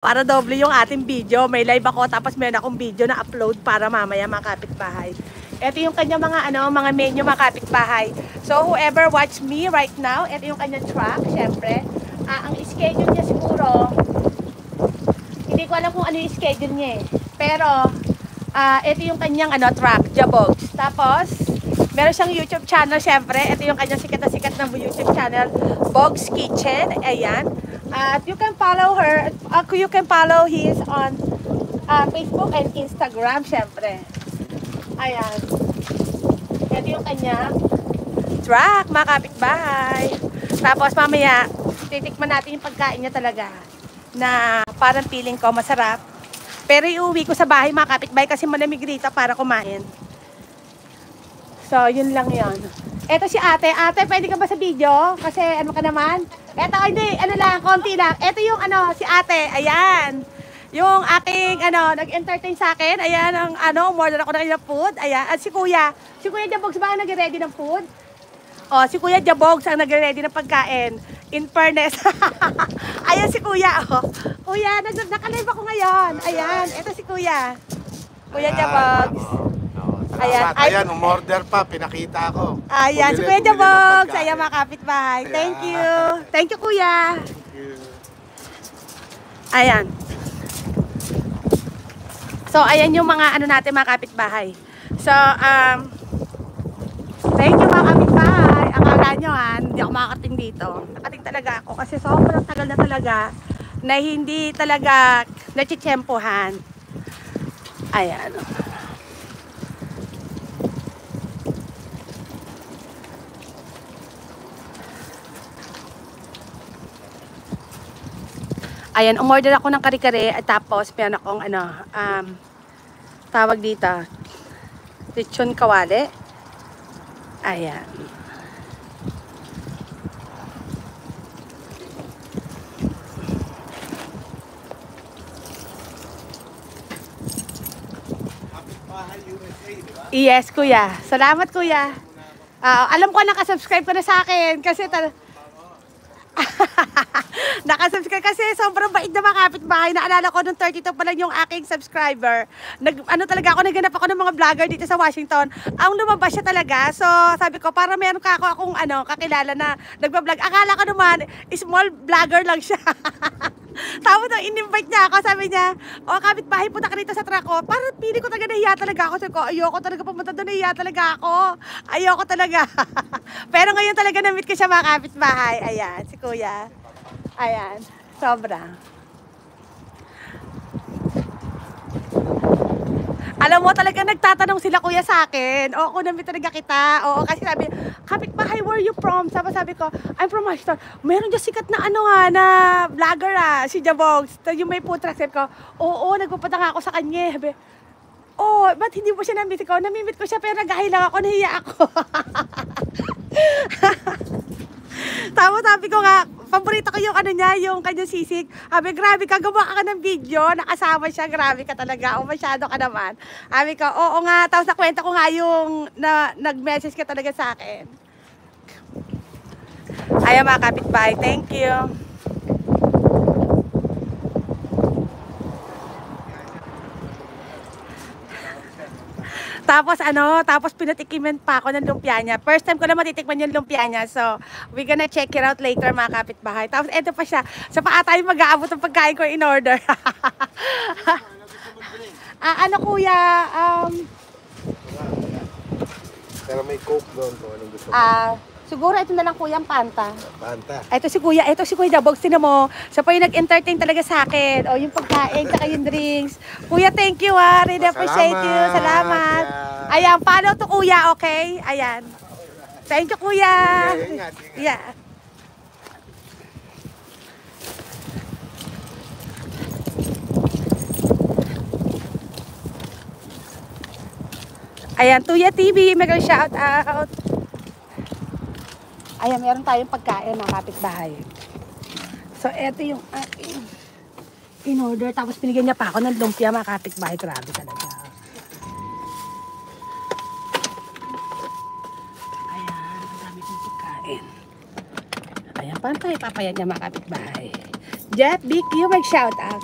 Para doble yung ating video. May live ako tapos meron akong video na upload para mamaya mga kapitbahay. Ito yung kanya mga mga menu mga kapitbahay. So whoever watch me right now, ito yung kanya truck, syempre. Ang schedule niya siguro, hindi ko alam kung ano yung schedule niya eh. Pero ito yung kanyang truck, Jabogs. Tapos meron siyang YouTube channel, syempre. Ito yung kanyang sikat na YouTube channel, Bogs Kitchen. Ayan. At you can follow her, you can follow his on Facebook and Instagram, syempre. Ayan. Ito yung kanya truck, mga kapitbahay. Tapos mamaya, titikman natin yung pagkain niya talaga. Na parang feeling ko masarap. Pero iuwi ko sa bahay, mga kapitbahay, kasi malamig rito para kumain. So, yun lang yun. Ito si ate. Ate, pwede ka ba sa video? Kasi ano ka naman? Ito, hindi, konti lang. Ito yung si ate. Ayan. Yung aking, nag-entertain sa akin. Ayan, order ako ng food. Ayan. At si Kuya. Si Kuya Jabogs ba ang nag-ready ng food? O, si Kuya Jabogs ang nag-ready ng pagkain. In fairness. Ayan si Kuya. Oh. Kuya, nakalive ako ngayon. Ayan, ito si Kuya. Kuya Jabogs. Ayan, ayan, umorder pa, pinakita ko. Ayan, si Kuya Jabogs. Ayan, mga kapitbahay. Thank you. Thank you, Kuya. Thank you. Ayan. So, ayan yung mga natin, mga kapitbahay. So, thank you, mga kapitbahay. Akala nyo, hindi ako makakating dito. Nakating talaga ako kasi sobrang tagal na talaga na hindi talaga nachichempohan. Ayan. Ayan, umorder ako ng kare-kare at tapos meron akong tawag dito, lechon kawali. Ayan. Yes, Kuya. Salamat, Kuya. Alam ko nakasubscribe ka na sa akin kasi nakasubscribe kasi sobrang bait na mga kapitbahay. Naalala ko nung 32 pa lang yung aking subscriber. Talaga ako, naghanap ako ng mga vlogger dito sa Washington. Ang lumabas siya talaga. So sabi ko, para meron akong kakilala na nagbablog. Akala ko naman, small vlogger lang siya. Tapos nang in-invite niya ako, sabi niya, kapitbahay, punta ka rito sa truck ko. Parang pili ko talaga, nahiya talaga ako. Sabi ko, ayoko talaga pumunta doon, nahiya talaga ako. Ayoko talaga. Pero ngayon talaga na-meet ko siya, mga kapitbahay. Ayan, si Kuya. Ayan, sobra. Alam mo, talaga nagtatanong sila, Kuya, sa akin. Oo, na-meet talaga kita. Oo, kasi sabi, kapitbahay, where are you from? Sabi ko, I'm from Washington. Meron dyan sikat na na vlogger si Jabogs. Yung may food truck. Sabi ko, oo, nagpupunta nga ako sa kanya. Sabi, ba't hindi mo siya na-meet ko? Na-meet ko siya, pero nagahay lang ako, nahiya ako. Tapos sabi ko nga, paborito ko yung niya, yung kanyang sisig. Sabi, grabe ka, gumawa ka ng video, nakasama siya, grabe ka talaga, masyado ka naman. Sabi ko, oo nga, tapos nakwenta ko nga yung nag-message ka talaga sa akin. Ayan, mga kapitbahay, thank you. Tapos pinatikiman pa ako ng lumpia niya. First time ko na matitikman yung lumpia niya. So, we're gonna check it out later, mga kapitbahay. Tapos eto pa siya. Sa paa tayo mag-aabot ng pagkain ko in order. Kuya? Pero may coke doon kung anong gusto mo. Siguro ito na lang, Kuya, ang Panta. Panta. Ito si Kuya Jabogs, tinan mo. Siya po yung nag-entertain talaga sa akin. Yung pagkain, saka yung drinks. Kuya, thank you, really appreciate you. Salamat. Yeah. Ayan, follow to Kuya, okay? Ayan. Thank you, Kuya. Yeah. Ayan, Tuya TV, mega shout out. Ayan, meron tayong pagkain, mga kapitbahay. So, eto yung aking in-order. Tapos binigyan niya pa ako ng lumpia, mga kapitbahay. Grabe talaga. Ayan, ang dami kong pagkain. Ayan, paano tayo papayag niya, mga kapitbahay? Jet, Vic, you mag-shout out.